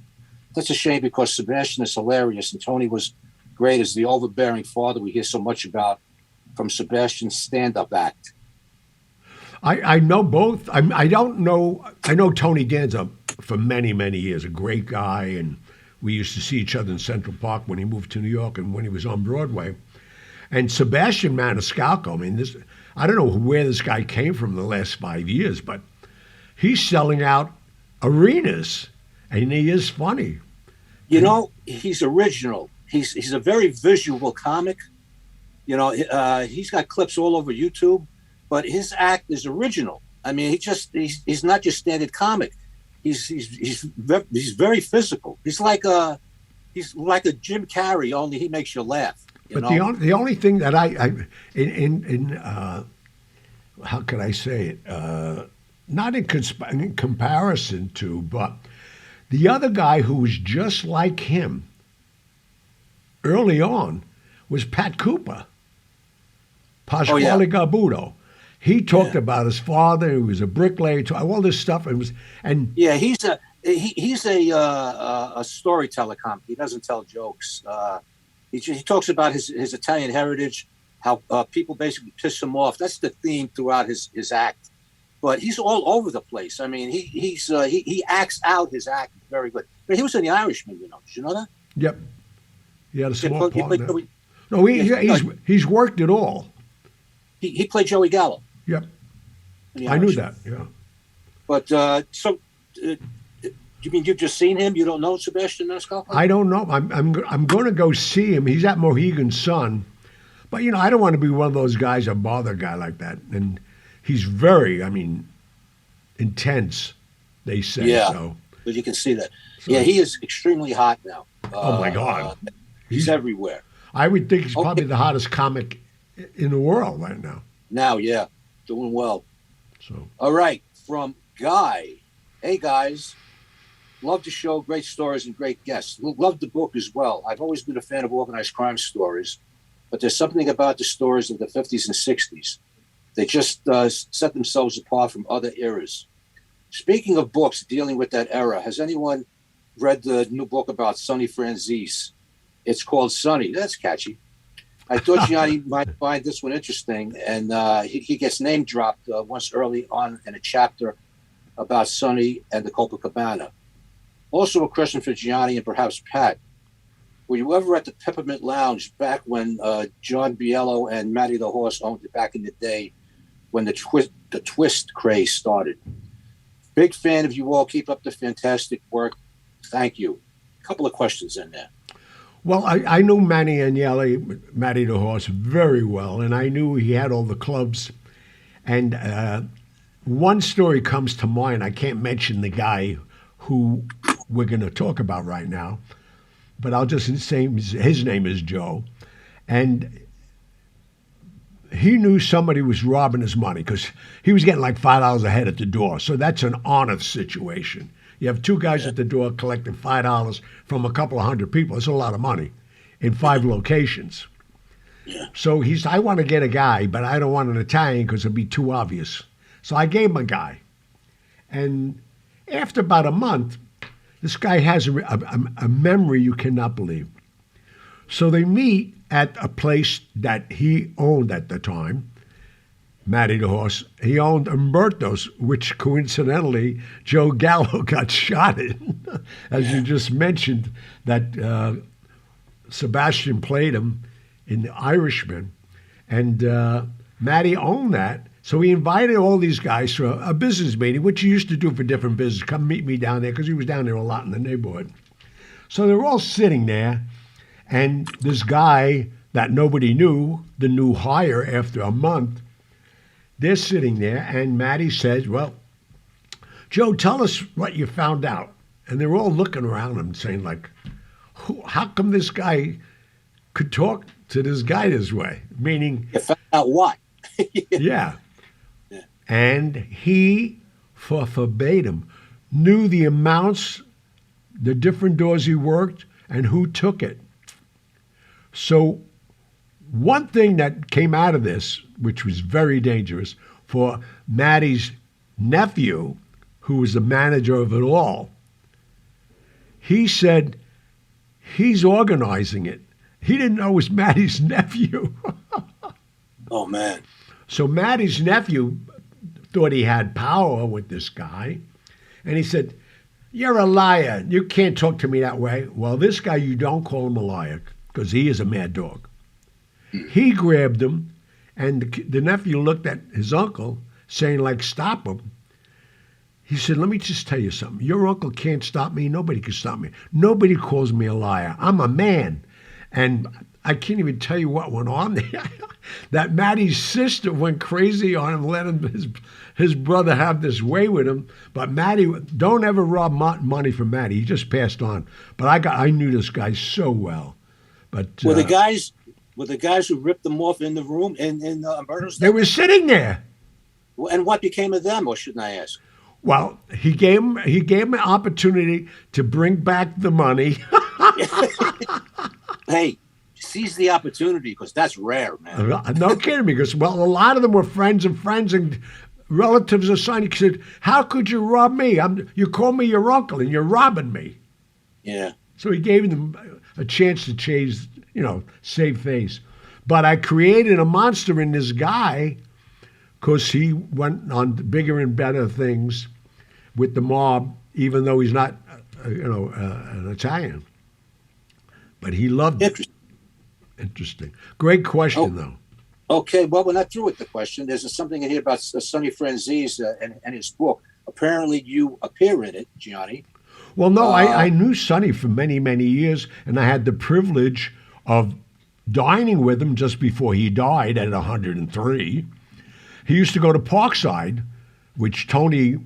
That's a shame because Sebastian is hilarious and Tony was great as the overbearing father we hear so much about from Sebastian's stand-up act. I know both. I don't know. I know Tony Danza for many, many years, a great guy, and we used to see each other in Central Park when he moved to New York and when he was on Broadway. And Sebastian Maniscalco, I mean, I don't know where this guy came from the last 5 years, but he's selling out arenas, and he is funny. You know, he's original. He's a very visual comic. You know, he's got clips all over YouTube, but his act is original. I mean, he's not just standard comic. He's very physical. He's like a Jim Carrey, only he makes you laugh. But the only thing that how could I say it? Not in comparison to, but the other guy who was just like him early on was Pat Cooper, Pasquale Garbuto. He talked about his father, who was a bricklayer, all this stuff, he's a storyteller comic. He doesn't tell jokes. He talks about his Italian heritage, how people basically piss him off. That's the theme throughout his act. But he's all over the place. I mean, he acts out his act very good. But he was in The Irishman, you know. Did you know that? Yep. He had a small part in that. No, he's worked it all. He played Joey Gallo. Yep. I knew that, yeah. But, you mean you've just seen him? You don't know Sebastian Maniscalco? I don't know. I'm going to go see him. He's at Mohegan Sun. But, you know, I don't want to be one of those guys, a bother guy like that. And he's very, intense, they say. Yeah, so. But you can see that. So, yeah, he is extremely hot now. Oh, my God. He's everywhere. I would think he's probably the hottest comic in the world right now. Now, yeah. Doing well. So. All right. From Guy. Hey, guys. Love the show. Great stories and great guests. Love the book as well. I've always been a fan of organized crime stories, but there's something about the stories of the 50s and 60s. They just set themselves apart from other eras. Speaking of books dealing with that era, has anyone read the new book about Sonny Franzese? It's called Sonny. That's catchy. I thought Gianni might find this one interesting, and he gets name dropped once early on in a chapter about Sonny and the Copacabana. Also a question for Gianni and perhaps Pat. Were you ever at the Peppermint Lounge back when John Biello and Matty the Horse owned it back in the day when the twist craze started? Big fan of you all. Keep up the fantastic work. Thank you. A couple of questions in there. Well, I knew Manny Agnelli, Matty the Horse, very well, and I knew he had all the clubs. And one story comes to mind. I can't mention the guy who we're going to talk about right now, but I'll just say his name is Joe. And he knew somebody was robbing his money because he was getting like $5 a head at the door. So that's an honest situation. You have two guys at the door collecting $5 from a couple of hundred people. It's a lot of money in 5 locations. Yeah. So I want to get a guy, but I don't want an Italian because it'd be too obvious. So I gave him a guy. And after about a month, this guy has a memory you cannot believe. So they meet at a place that he owned at the time, Matty the Horse. He owned Umberto's, which coincidentally Joe Gallo got shot in. As you just mentioned, that Sebastian played him in The Irishman. And Matty owned that. So he invited all these guys to a business meeting, which he used to do for different business. Come meet me down there, because he was down there a lot in the neighborhood. So they were all sitting there, and this guy that nobody knew, the new hire after a month, they're sitting there, and Matty says, well, Joe, tell us what you found out. And they're all looking around him saying, like, how come this guy could talk to this guy this way? Meaning... You found out what? Yeah. And he, for verbatim, knew the amounts, the different doors he worked, and who took it. So one thing that came out of this, which was very dangerous, for Matty's nephew, who was the manager of it all, he said he's organizing it. He didn't know it was Matty's nephew. Oh, man. So Matty's nephew thought he had power with this guy. And he said, you're a liar. You can't talk to me that way. Well, this guy, you don't call him a liar because he is a mad dog. He grabbed him, and the nephew looked at his uncle, saying, like, stop him. He said, let me just tell you something. Your uncle can't stop me. Nobody can stop me. Nobody calls me a liar. I'm a man. And I can't even tell you what went on there. That Maddie's sister went crazy on him, let his brother have this way with him. But Maddie, don't ever rob money from Maddie. He just passed on. But I knew this guy so well. But were the guys who ripped them off in the room in Murder's? They were sitting there. And what became of them, or shouldn't I ask? Well, he gave him an opportunity to bring back the money. Hey, seize the opportunity, because that's rare, man. No kidding, because, well, a lot of them were friends and relatives of son. He said, how could you rob me? You call me your uncle and you're robbing me. Yeah. So he gave them a chance to change, save face. But I created a monster in this guy because he went on bigger and better things with the mob, even though he's not, an Italian. But he loved it. Interesting. Great question, though. Okay, well, we're not through with the question. There's something in here about Sonny Franzese and his book. Apparently, you appear in it, Gianni. Well, no, I knew Sonny for many, many years, and I had the privilege of dining with him just before he died at 103. He used to go to Parkside, which Tony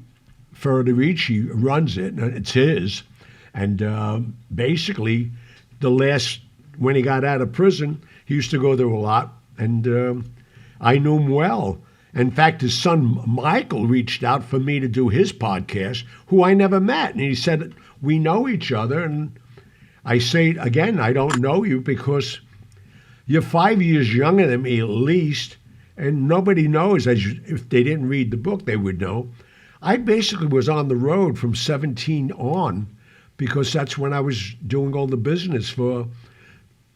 Federici runs it, and it's his. And basically, when he got out of prison, he used to go there a lot, and I knew him well. In fact, his son Michael reached out for me to do his podcast, who I never met. And he said, we know each other. And I say, again, I don't know you because you're 5 years younger than me at least, and nobody knows. If they didn't read the book, they would know. I basically was on the road from 17 on because that's when I was doing all the business for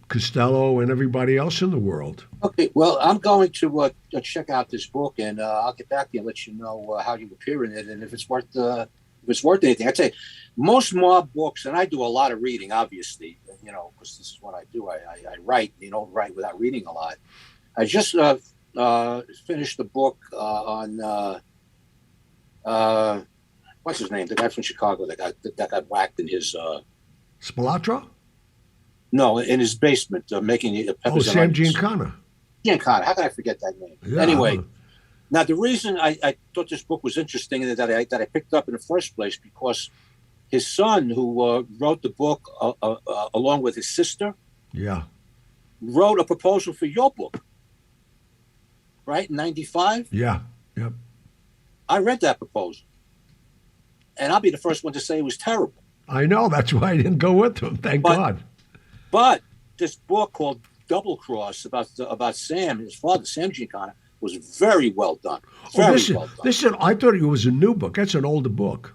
Costello and everybody else in the world. Okay, well, I'm going to check out this book, and I'll get back to you and let you know how you appear in it, and if it's worth anything. I'd say most mob books, and I do a lot of reading, obviously, because this is what I do. I write. You don't write without reading a lot. I just finished the book on what's his name? The guy from Chicago that got whacked in his Spilotro? No, in his basement, making peppers. Oh, Sam Giancana. Giancana. How can I forget that name? Yeah. Anyway, now the reason I thought this book was interesting and that I picked up in the first place because his son, who wrote the book along with his sister, wrote a proposal for your book, right, in 95? Yeah, yep. I read that proposal, and I'll be the first one to say it was terrible. I know. That's why I didn't go with him. Thank God. But this book called Double Cross about Sam, his father, Sam Giancana, was very well done. Well done. I thought it was a new book. That's an older book.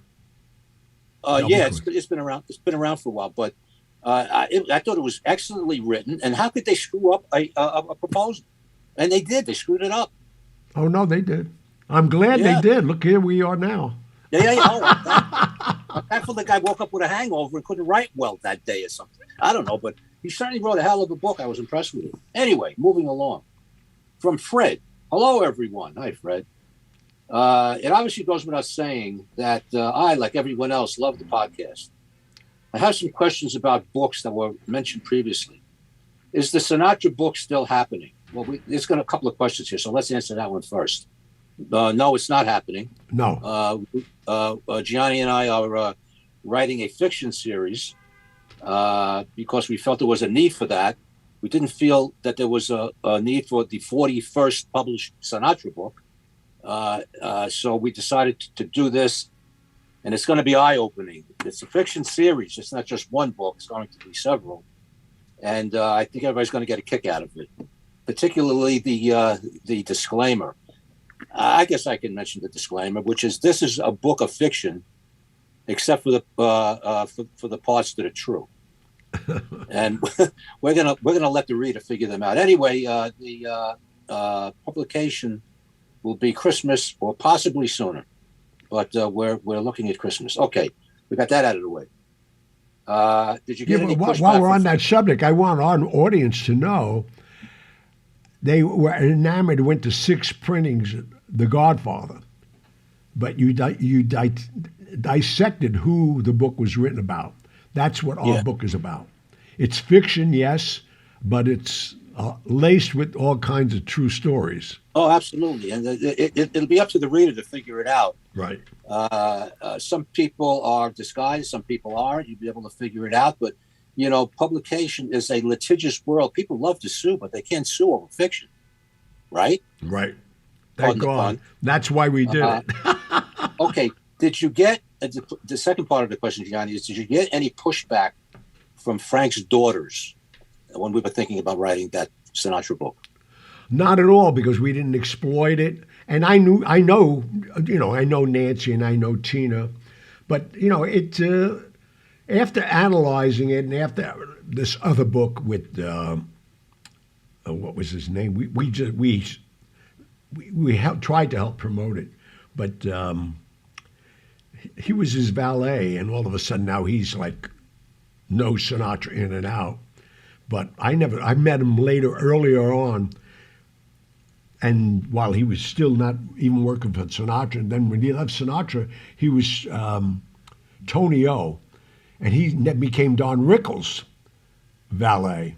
Yeah, it's been around. It's been around for a while, but I thought it was excellently written. And how could they screw up a proposal? And they did. They screwed it up. Oh no, they did. I'm glad they did. Look, here we are now. Yeah. I'm thankful the guy woke up with a hangover and couldn't write well that day or something. I don't know, but he certainly wrote a hell of a book. I was impressed with it. Anyway, moving along. From Fred. Hello, everyone. Hi, Fred. It obviously goes without saying that I, like everyone else, love the podcast. I have some questions about books that were mentioned previously. Is the Sinatra book still happening? Well, there's got a couple of questions here, so let's answer that one first. No, it's not happening. No. Gianni and I are writing a fiction series because we felt there was a need for that. We didn't feel that there was a need for the 41st published Sinatra book. So we decided to do this, and it's going to be eye-opening. It's a fiction series. It's not just one book. It's going to be several. And I think everybody's going to get a kick out of it, particularly the disclaimer. I guess I can mention the disclaimer, which is this is a book of fiction, except for the parts that are true, and we're gonna let the reader figure them out. Anyway, the publication will be Christmas or possibly sooner, but we're looking at Christmas. Okay, we got that out of the way. Did you get any pushback? While we're on that subject, I want our audience to know. They were enamored, went to 6 printings, The Godfather. But you dissected who the book was written about. That's what our book is about. It's fiction, yes, but it's laced with all kinds of true stories. Oh, absolutely. And it'll be up to the reader to figure it out. Right. Some people are disguised, some people aren't. You'll be able to figure it out. But, you know, publication is a litigious world. People love to sue, but they can't sue over fiction. Right? Right. Thank God. That's why we did it. Okay. Did you get, the second part of the question, Gianni, is did you get any pushback from Frank's daughters when we were thinking about writing that Sinatra book? Not at all, because we didn't exploit it. And I know Nancy and I know Tina, but after analyzing it and after this other book with what was his name? We tried to help promote it, but he was his valet, and all of a sudden now he's like no Sinatra in and out. But I met him earlier on. And while he was still not even working for Sinatra, and then when he left Sinatra, he was Tony O, and he became Don Rickles' valet.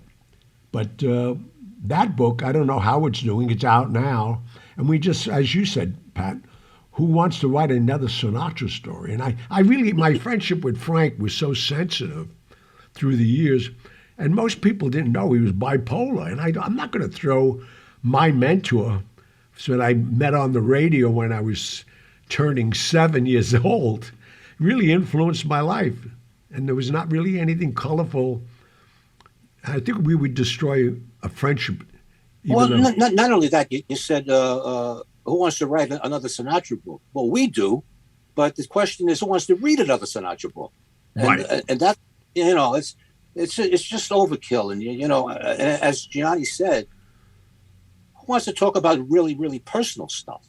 But that book, I don't know how it's doing. It's out now, and we just, as you said, Pat, who wants to write another Sinatra story? And I really, my friendship with Frank was so sensitive through the years, and most people didn't know he was bipolar. And I'm not going to throw my mentor, that I met on the radio when I was turning 7 years old, really influenced my life. And there was not really anything colorful. I think we would destroy a friendship. Well, not only that, you said, who wants to write another Sinatra book? Well, we do, but the question is, who wants to read another Sinatra book? And, right. And that, it's just overkill. And, as Gianni said, wants to talk about really, really personal stuff.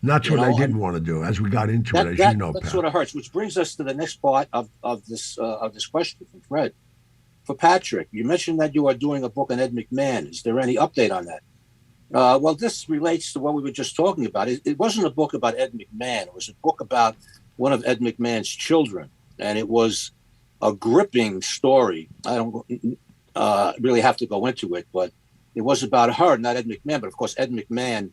That's what I didn't want to do as we got into it, as you know, That Pat. sort of hurts, which brings us to the next part of this question from Fred. For Patrick, you mentioned that you are doing a book on Ed McMahon. Is there any update on that? Well, this relates to what we were just talking about. It wasn't a book about Ed McMahon. It was a book about one of Ed McMahon's children, and it was a gripping story. I don't really have to go into it, but it was about her, not Ed McMahon. But of course, Ed McMahon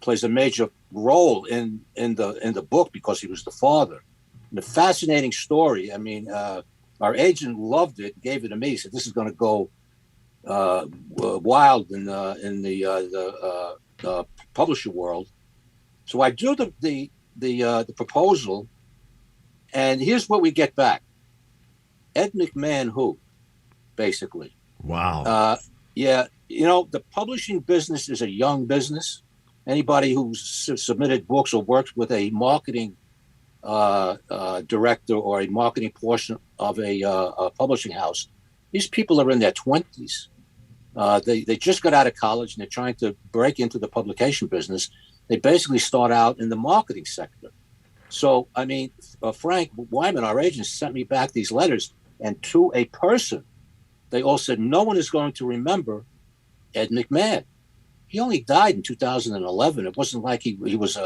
plays a major role in the book because he was the father. And a fascinating story. I mean, our agent loved it, gave it to me. He said, "This is going to go wild in the publisher world." So I do the proposal, and here's what we get back: Ed McMahon, who, basically. Wow. Yeah. The publishing business is a young business. Anybody who's submitted books or worked with a marketing director or a marketing portion of a publishing house, these people are in their 20s. They just got out of college and they're trying to break into the publication business. They basically start out in the marketing sector. So, I mean, Frank Wyman, our agent, sent me back these letters, and to a person, they all said, no one is going to remember Ed McMahon. He only died in 2011. It wasn't like he was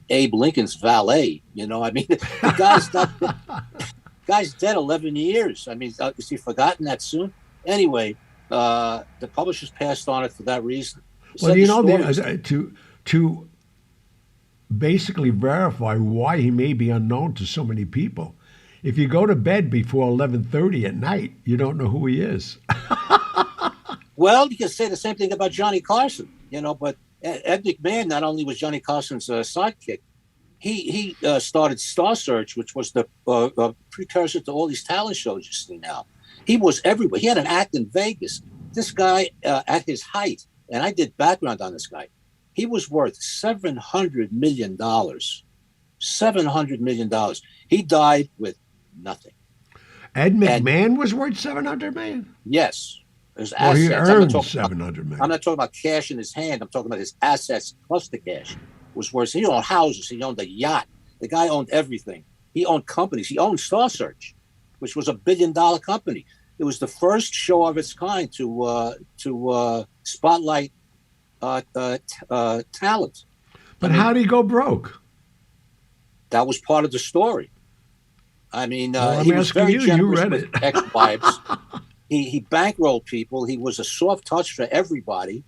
Abe Lincoln's valet. I mean, the guy's dead 11 years. I mean, is he forgotten that soon? Anyway, the publishers passed on it for that reason. Well, to basically verify why he may be unknown to so many people, if you go to bed before 11:30 at night, you don't know who he is. Well, you can say the same thing about Johnny Carson, but Ed McMahon not only was Johnny Carson's sidekick, he started Star Search, which was the precursor to all these talent shows you see now. He was everywhere. He had an act in Vegas. This guy, at his height, and I did background on this guy, he was worth $700 million. $700 million. He died with nothing. Ed McMahon was worth $700 million? Yes. His assets. He earned $700 million. I'm not talking about cash in his hand. I'm talking about his assets plus the cash was worth. He owned houses. He owned a yacht. The guy owned everything. He owned companies. He owned Star Search, which was $1 billion company. It was the first show of its kind to spotlight talent. But how did he go broke? That was part of the story. I mean, Well, he was very generous read with it. ex-wives. He bankrolled people. He was a soft touch for everybody.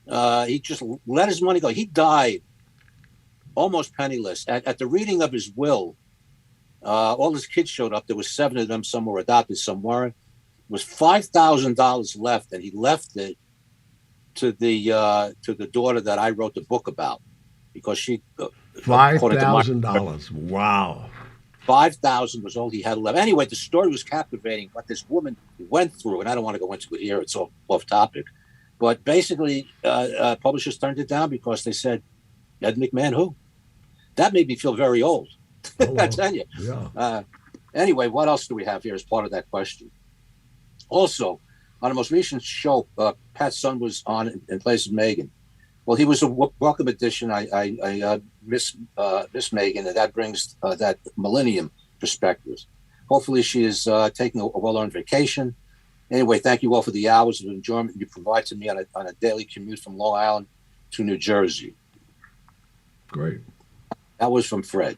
He just let his money go. He died almost penniless. At the reading of his will, all his kids showed up. There was 7 of them. Some were adopted, some weren't. There was $5,000 left, and he left it to the daughter that I wrote the book about, because she $5,000. Wow. 5,000 was all he had left. Anyway, the story was captivating. What this woman went through, and I don't want to go into it here. It's all off topic. But basically, publishers turned it down because they said, Ed McMahon, who? That made me feel very old. Oh, I tell you. Yeah. Anyway, what else do we have here as part of that question? Also, on the most recent show, Pat's son was on in place of Megan. Well, he was a welcome addition. I miss Megan, and that brings that millennium perspective. Hopefully, she is taking a well-earned vacation. Anyway, thank you all for the hours of enjoyment you provide to me on a daily commute from Long Island to New Jersey. Great. That was from Fred.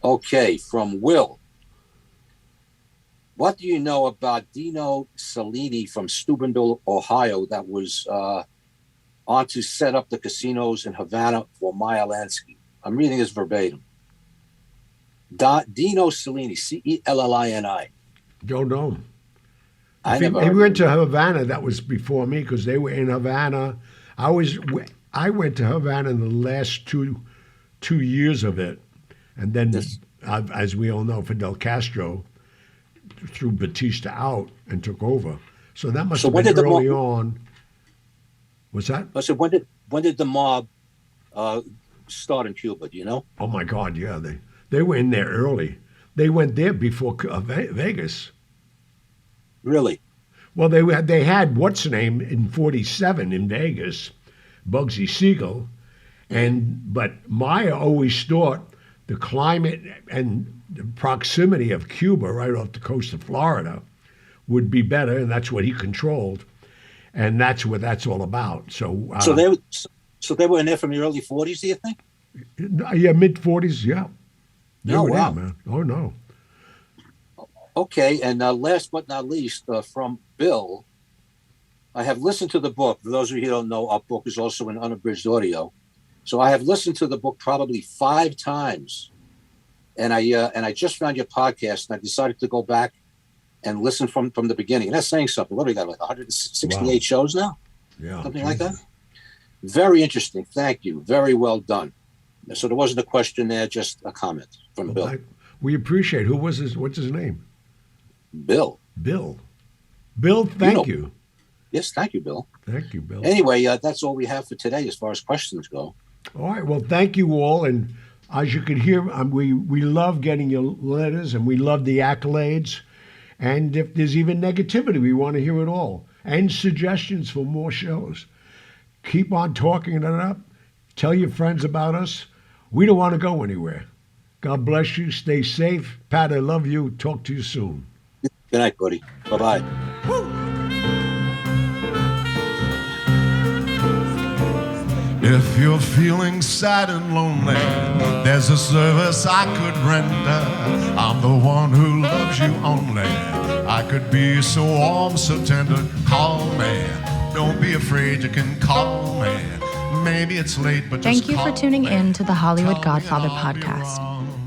Okay, from Will. What do you know about Dino Salini from Steubenville, Ohio, that was on to set up the casinos in Havana for Meyer Lansky? I'm reading this verbatim. Dino Salini, Cellini. Don't know. I He never went to Havana. That was before me because they were in Havana. I went to Havana in the last two years of it, and then, as we all know, Fidel Castro threw Batista out and took over. So that must have been early on. What's that? I said, when did the mob start in Cuba? Do you know? Oh my God, yeah, they were in there early. They went there before Vegas. Really? Well, they had what's name in '47 in Vegas, Bugsy Siegel, but Meyer always thought the climate and the proximity of Cuba, right off the coast of Florida, would be better, and that's what he controlled, and that's what that's all about. So they were in there from the early '40s. Do you think? Yeah, mid '40s. Yeah. They were wow, there, man. Oh no. Okay, and last but not least, from Bill, I have listened to the book. For those of you who don't know, our book is also in unabridged audio. So I have listened to the book probably 5 times, and I just found your podcast, and I decided to go back and listen from the beginning. And that's saying something. What do we got, like 168 shows now? Yeah, something like that. Very interesting. Thank you. Very well done. So there wasn't a question there, just a comment from Bill. We appreciate. Who was his? What's his name? Bill. Bill, thank you. Yes, thank you, Bill. Thank you, Bill. Anyway, that's all we have for today as far as questions go. All right. Well, thank you all. And as you can hear, we love getting your letters, and we love the accolades. And if there's even negativity, we want to hear it all. And suggestions for more shows. Keep on talking it up. Tell your friends about us. We don't want to go anywhere. God bless you. Stay safe. Pat, I love you. Talk to you soon. Good night, buddy. Bye-bye. If you're feeling sad and lonely, there's a service I could render. I'm the one who loves you only. I could be so warm, so tender. Call me. Don't be afraid, you can call me. Maybe it's late, but Thank you for tuning in to the Hollywood Godfather podcast.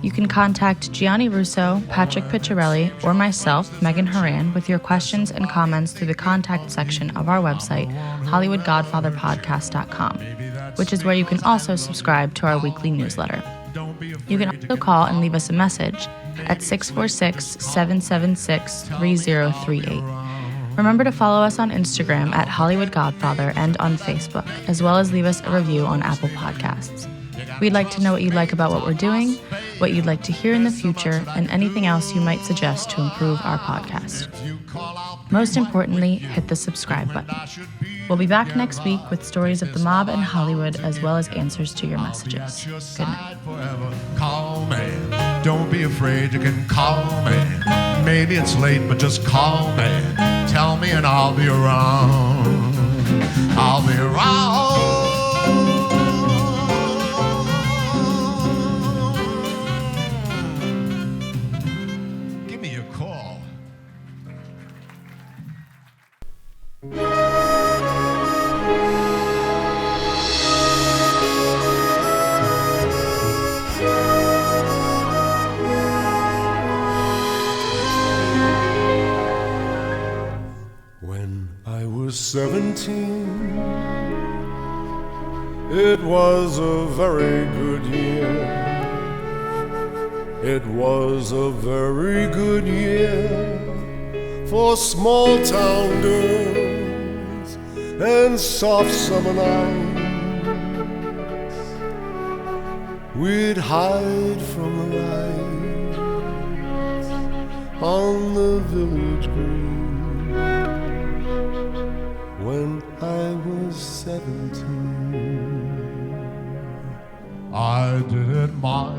You can contact Gianni Russo, Patrick Picciarelli, or myself, Megan Horan, with your questions and comments through the contact section of our website, HollywoodGodfatherPodcast.com, which is where you can also subscribe to our weekly newsletter. You can also call and leave us a message at 646-776-3038. Remember to follow us on Instagram at Hollywood Godfather and on Facebook, as well as leave us a review on Apple Podcasts. We'd like to know what you'd like about what we're doing, what you'd like to hear in the future, and anything else you might suggest to improve our podcast. Most importantly, hit the subscribe button. We'll be back next week with stories of the mob and Hollywood, as well as answers to your messages. Good night. Call me. Don't be afraid, you can call me. Maybe it's late, but just call me. Tell me and I'll be around. I'll be around. Give me a call. When I was 17, it was a very good year. It was a very good year for small town girls and soft summer nights. We'd hide from the lights on the village green. When I was 17, I did it my